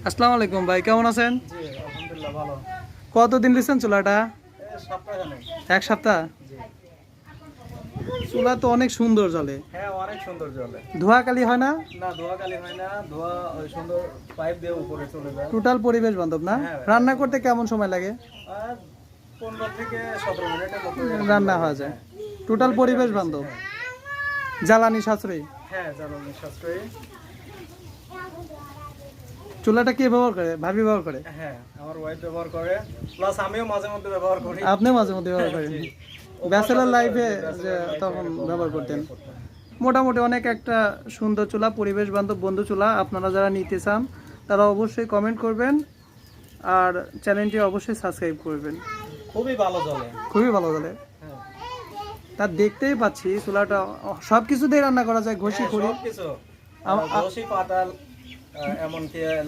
আসসালামু আলাইকুম ভাই, কেমন আছেন? জি আলহামদুলিল্লাহ ভালো। কতদিন দিচ্ছেন চুলাটা? সপ্তাহখানেক। এক সপ্তাহ। জি। চুলা তো অনেক সুন্দর জ্বলে। হ্যাঁ অনেক সুন্দর জলে। ধোঁয়াকালি হয় না? না ধোয়াকালি হয় না, ধোয়া ওই সুন্দর পাইপ দিয়ে উপরে চলে যায়। টোটাল পরিবেশ বান্ধব না? হ্যাঁ, রান্না করতে কেমন সময় লাগে? আর 15 থেকে 17 মিনিটের মতো রান্না হয়ে যায়। টোটাল পরিবেশ বান্ধব। জ্বালানি সাশ্রয়ী। হ্যাঁ জ্বালানি সাশ্রয়ী। চুলাটা কে ব্যবহার করে? ভাবি ব্যবহার করে? হ্যাঁ আমার ওয়াইফ ব্যবহার করে, প্লাস আমিও মাঝে মধ্যে ব্যবহার করি। আপনিও মাঝে মধ্যে ব্যবহার করেন? জি। ব্যাচেলর লাইফে যে ব্যাচেলর লাইফে তখন এরকম ব্যবহার করতেন। করতাম। মোটামুটি অনেক একটা সুন্দর চুলা, পরিবেশ বান্ধব বন্ধু চুলা। আপনারা যারা নিতে চান তারা অবশ্যই কমেন্ট করবেন আর চ্যানেলটি অবশ্যই সাবস্ক্রাইব করবেন। খুবই ভালো চলে। খুবই ভালো চলে। হ্যাঁ তা দেখতেই পাচ্ছি চুলাটা সব কিছু দিয়ে রান্না করা যায়, ঘষি খড়ি। সবকিছু, ঘষি পাতাল, এমনকি